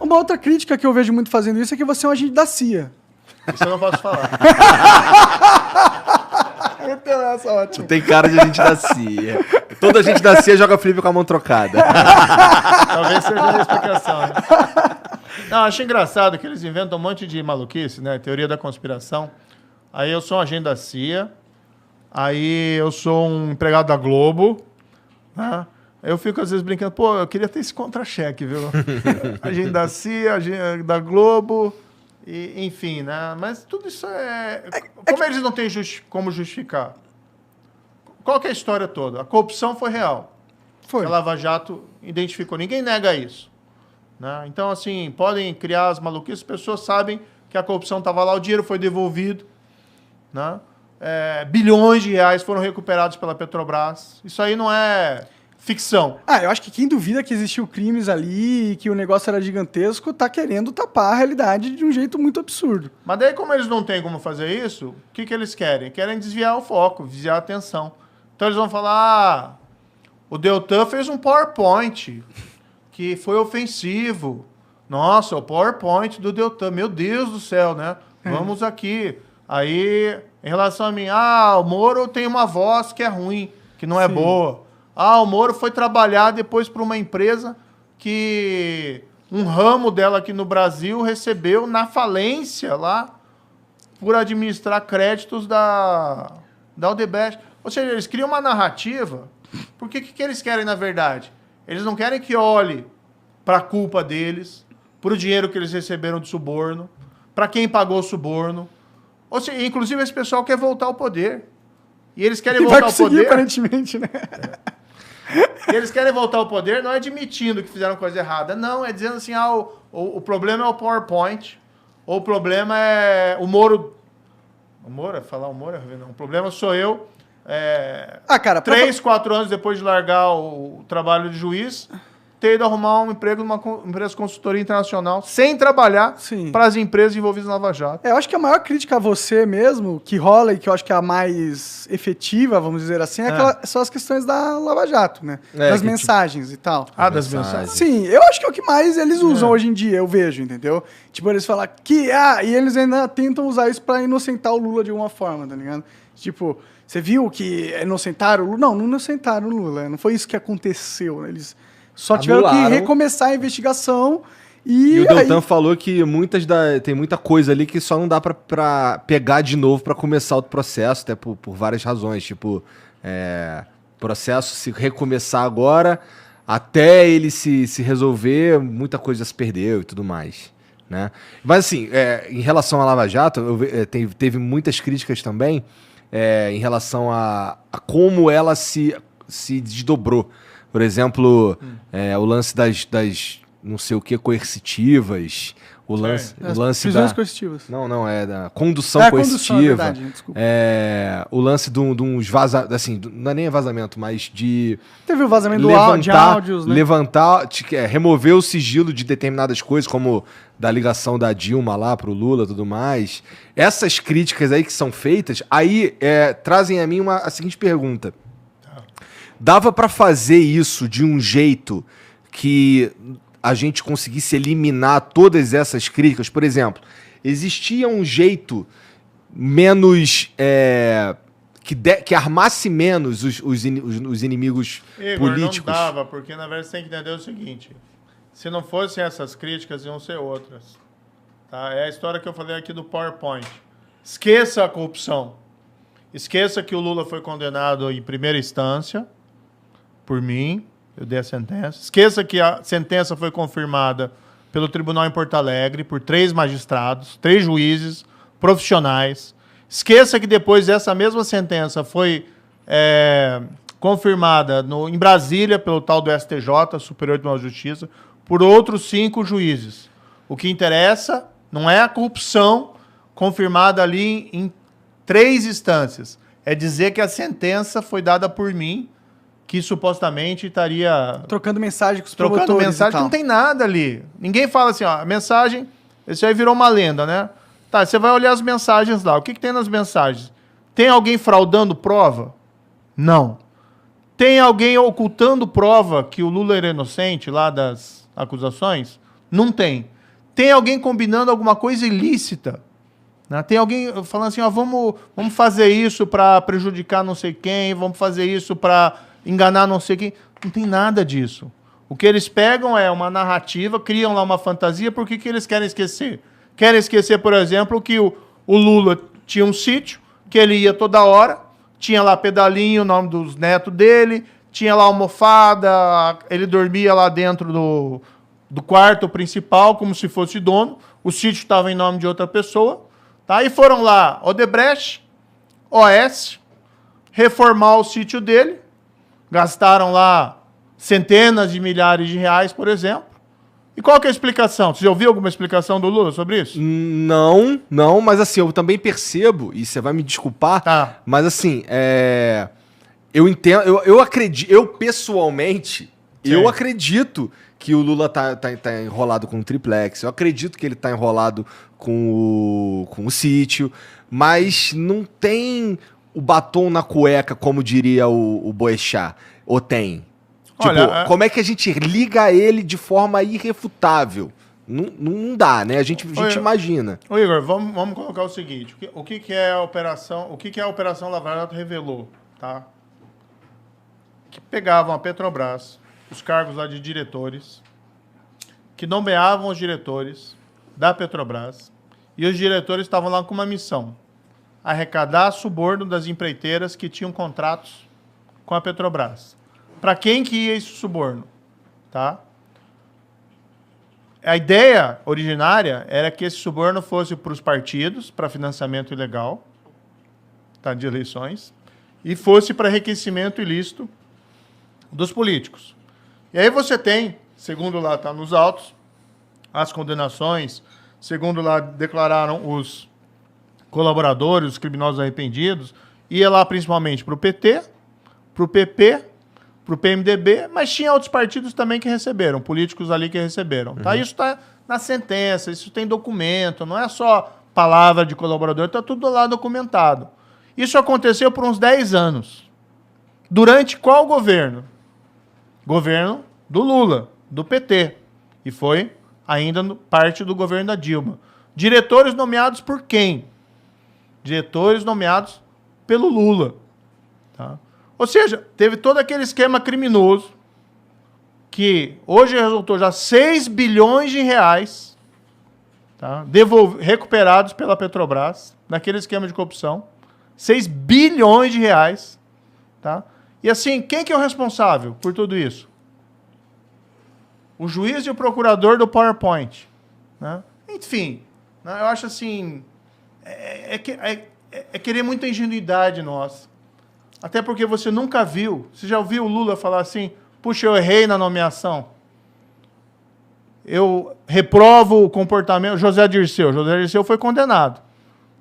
Uma outra crítica que eu vejo muito fazendo isso é que você é um agente da CIA. Isso eu não posso falar. Então essa ótima. Tu tem cara de agente da CIA. Toda gente da CIA joga Felipe com a mão trocada. Talvez seja a explicação. Né? Não, acho engraçado que eles inventam um monte de maluquice, né? Teoria da conspiração. Aí eu sou um agente da CIA. Aí eu sou um empregado da Globo. Né? Eu fico às vezes brincando, pô, eu queria ter esse contra-cheque, viu? Agente da CIA, agente da Globo, e, enfim, né? Mas tudo isso como eles não têm como justificar? Qual que é a história toda? A corrupção foi real. Foi. A Lava Jato identificou. Ninguém nega isso. Né? Então, assim, podem criar as maluquices, as pessoas sabem que a corrupção estava lá, o dinheiro foi devolvido, né? Bilhões de reais foram recuperados pela Petrobras. Isso aí não é ficção. Eu acho que quem duvida que existiu crimes ali e que o negócio era gigantesco tá querendo tapar a realidade de um jeito muito absurdo. Mas daí, como eles não têm como fazer isso, o que eles querem? Querem desviar o foco, desviar a atenção. Então eles vão falar, o Deltan fez um PowerPoint que foi ofensivo. Nossa, o PowerPoint do Deltan, meu Deus do céu, né? Vamos aqui. Aí, em relação a mim, o Moro tem uma voz que é ruim, que não é boa. O Moro foi trabalhar depois para uma empresa que um ramo dela aqui no Brasil recebeu na falência lá por administrar créditos da Odebrecht. Ou seja, eles criam uma narrativa. Porque o que eles querem, na verdade? Eles não querem que olhe para a culpa deles, para o dinheiro que eles receberam de suborno, para quem pagou o suborno. Ou seja, inclusive esse pessoal quer voltar ao poder. E eles querem voltar ao poder. Aparentemente, né? E eles querem voltar ao poder não é admitindo que fizeram coisa errada. Não, é dizendo assim, o problema é o PowerPoint. Ou o problema é o Moro. O Moro? Falar o Moro? Não. O problema sou eu. Cara, 4 anos depois de largar o trabalho de juiz, ter ido arrumar um emprego numa empresa de consultoria internacional sem trabalhar para as empresas envolvidas na Lava Jato. Eu acho que a maior crítica a você mesmo, que rola e que eu acho que é a mais efetiva, vamos dizer assim, são as questões da Lava Jato, né? Das mensagens e tal. Das mensagens. Sim, eu acho que é o que mais eles usam hoje em dia, eu vejo, entendeu? Tipo, eles falam que... e eles ainda tentam usar isso pra inocentar o Lula de alguma forma, tá ligado? Tipo, você viu que inocentaram o Lula? Não inocentaram o Lula, não foi isso que aconteceu, né? Eles... Só tiveram que recomeçar a investigação e o Deltan falou que tem muita coisa ali que só não dá pra pegar de novo pra começar outro processo, até por várias razões. Tipo, processo se recomeçar agora, até ele se resolver, muita coisa já se perdeu e tudo mais. Né? Mas assim, em relação à Lava Jato, teve muitas críticas também em relação a como ela se desdobrou. Por exemplo, o lance das não sei o que coercitivas, o lance prisões coercitivas. Não, é da condução coercitiva. É verdade, desculpa. O lance de uns vazamentos, assim, não é nem vazamento, mas de... Teve o vazamento de áudios, né? Remover o sigilo de determinadas coisas, como da ligação da Dilma lá pro Lula e tudo mais. Essas críticas aí que são feitas, aí trazem a mim a seguinte pergunta. Dava para fazer isso de um jeito que a gente conseguisse eliminar todas essas críticas? Por exemplo, existia um jeito menos... que armasse menos os inimigos políticos? Não dava, porque na verdade você tem que entender o seguinte. Se não fossem essas críticas, iam ser outras. Tá? É a história que eu falei aqui do PowerPoint. Esqueça a corrupção. Esqueça que o Lula foi condenado em primeira instância por mim, eu dei a sentença. Esqueça que a sentença foi confirmada pelo tribunal em Porto Alegre, por 3 magistrados, 3 juízes profissionais. Esqueça que depois essa mesma sentença foi confirmada em Brasília, pelo tal do STJ, Superior Tribunal de Justiça, por outros 5 juízes. O que interessa não é a corrupção confirmada ali em 3 instâncias. É dizer que a sentença foi dada por mim, que supostamente estaria... Trocando mensagem com os promotores. Trocando mensagem, não tem nada ali. Ninguém fala assim, a mensagem... Isso aí virou uma lenda, né? Tá, você vai olhar as mensagens lá. O que tem nas mensagens? Tem alguém fraudando prova? Não. Tem alguém ocultando prova que o Lula era inocente lá das acusações? Não tem. Tem alguém combinando alguma coisa ilícita. Né? Tem alguém falando assim, ó, vamos fazer isso para prejudicar não sei quem, vamos fazer isso para enganar não sei quem. Não tem nada disso. O que eles pegam é uma narrativa, criam lá uma fantasia, por que eles querem esquecer? Querem esquecer, por exemplo, que o Lula tinha um sítio, que ele ia toda hora, tinha lá pedalinho, o nome dos netos dele, tinha lá almofada, ele dormia lá dentro do quarto principal, como se fosse dono, o sítio estava em nome de outra pessoa, tá? E foram lá Odebrecht, OS, reformar o sítio dele, gastaram lá centenas de milhares de reais, por exemplo. E qual que é a explicação? Você já ouviu alguma explicação do Lula sobre isso? Não, mas assim, eu também percebo, e você vai me desculpar, Tá. mas assim, eu entendo, eu acredito, eu pessoalmente, Sim. eu acredito que o Lula tá enrolado com o triplex, eu acredito que ele tá enrolado com o sítio, mas não tem o batom na cueca, como diria o Boechat, ou tem? Tipo, Olha, como é que a gente liga ele de forma irrefutável? Não dá, né? A gente imagina. Ô Igor, vamos colocar o seguinte, o que é a Operação Lava Jato revelou, tá? Que pegavam a Petrobras, os cargos lá de diretores, que nomeavam os diretores da Petrobras, e os diretores estavam lá com uma missão, arrecadar suborno das empreiteiras que tinham contratos com a Petrobras. Para quem que ia esse suborno? Tá? A ideia originária era que esse suborno fosse para os partidos, para financiamento ilegal, tá, de eleições, e fosse para enriquecimento ilícito dos políticos. E aí você tem, segundo lá está nos autos, as condenações, segundo lá declararam os colaboradores, os criminosos arrependidos, ia lá principalmente para o PT, para o PP, para o PMDB, mas tinha outros partidos também que receberam, políticos ali que receberam. Tá? Isso está na sentença, isso tem documento, não é só palavra de colaborador, está tudo lá documentado. Isso aconteceu por uns 10 anos. Durante qual governo? Governo do Lula, do PT. E foi ainda parte do governo da Dilma. Diretores nomeados por quem? Diretores nomeados pelo Lula. Tá? Ou seja, teve todo aquele esquema criminoso que hoje resultou já 6 bilhões de reais, tá, recuperados pela Petrobras, naquele esquema de corrupção. 6 bilhões de reais. Tá? E assim, quem que é o responsável por tudo isso? O juiz e o procurador do PowerPoint. Né? Enfim, né, eu acho assim, é querer muita ingenuidade nossa. Até porque você nunca viu. Você já ouviu o Lula falar assim, puxa, eu errei na nomeação. Eu reprovo o comportamento... José Dirceu foi condenado.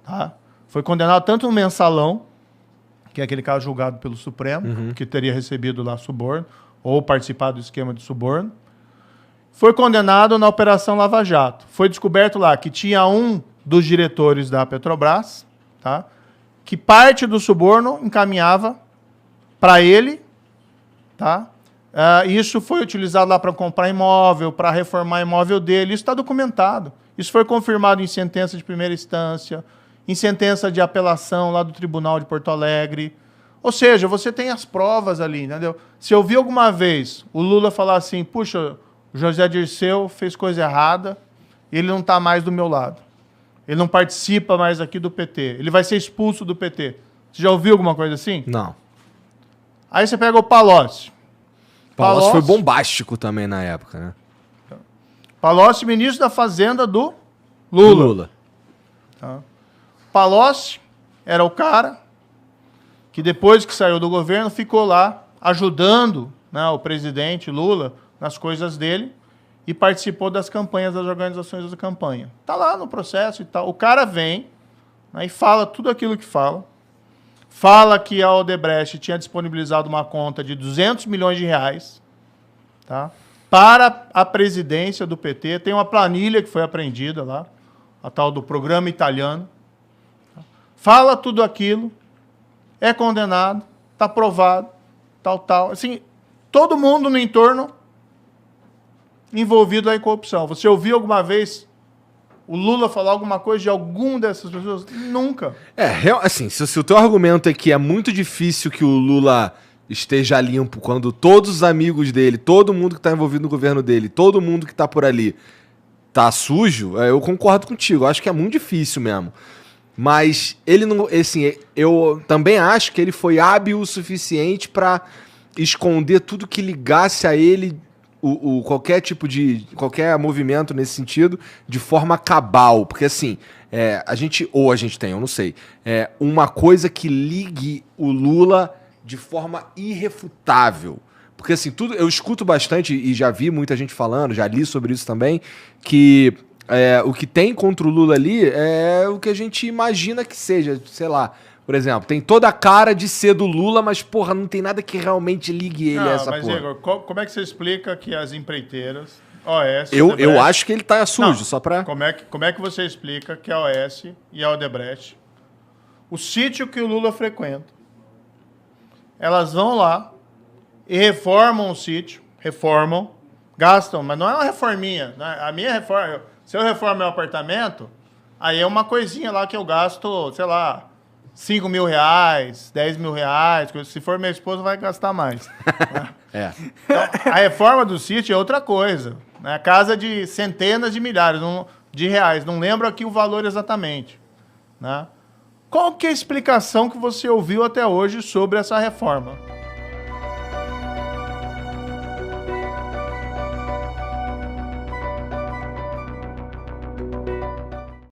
Tá? Foi condenado tanto no mensalão, que é aquele caso julgado pelo Supremo, que teria recebido lá suborno, ou participado do esquema de suborno. Foi condenado na Operação Lava Jato. Foi descoberto lá que tinha um dos diretores da Petrobras, tá, que parte do suborno encaminhava para ele, tá? Isso foi utilizado lá para comprar imóvel, para reformar imóvel dele. Isso está documentado. Isso foi confirmado em sentença de primeira instância, em sentença de apelação lá do Tribunal de Porto Alegre. Ou seja, você tem as provas ali, entendeu? Se eu vi alguma vez o Lula falar assim, puxa, o José Dirceu fez coisa errada, ele não está mais do meu lado. Ele não participa mais aqui do PT. Ele vai ser expulso do PT. Você já ouviu alguma coisa assim? Não. Aí você pega o Palocci. Palocci foi bombástico também na época, né? Palocci, ministro da Fazenda do Lula. Tá? Palocci era o cara que depois que saiu do governo ficou lá ajudando, né, o presidente Lula nas coisas dele e participou das campanhas, das organizações da campanha. Está lá no processo e tal. O cara vem, né, e fala tudo aquilo que fala. Fala que a Odebrecht tinha disponibilizado uma conta de 200 milhões de reais, tá, para a presidência do PT. Tem uma planilha que foi apreendida lá, a tal do programa italiano. Tá? Fala tudo aquilo, é condenado, está provado, tal. Assim, todo mundo no entorno envolvido em corrupção. Você ouviu alguma vez o Lula falar alguma coisa de algum dessas pessoas? Nunca. Assim, se o teu argumento é que é muito difícil que o Lula esteja limpo quando todos os amigos dele, todo mundo que tá envolvido no governo dele, todo mundo que tá por ali tá sujo, eu concordo contigo. Eu acho que é muito difícil mesmo. Mas ele não... Assim, eu também acho que ele foi hábil o suficiente pra esconder tudo que ligasse a ele... qualquer tipo de... qualquer movimento nesse sentido, de forma cabal. Porque assim, eu não sei, uma coisa que ligue o Lula de forma irrefutável. Porque assim, eu escuto bastante e já vi muita gente falando, já li sobre isso também, que o que tem contra o Lula ali é o que a gente imagina que seja, sei lá. Por exemplo, tem toda a cara de ser do Lula, mas, porra, não tem nada que realmente ligue ele a essa mas, porra. Igor, como é que você explica que as empreiteiras, OAS... Eu acho que ele tá sujo, só pra... Como é que você explica que a OAS e a Odebrecht, o sítio que o Lula frequenta, elas vão lá e reformam o sítio, gastam, mas não é uma reforminha. Né? A minha reforma, se eu reformo meu apartamento, aí é uma coisinha lá que eu gasto, sei lá, 5 mil reais, 10 mil reais. Se for minha esposa, vai gastar mais. Né? Então, a reforma do sítio é outra coisa. Né? Casa de centenas de milhares de reais. Não lembro aqui o valor exatamente. Né? Qual que é a explicação que você ouviu até hoje sobre essa reforma?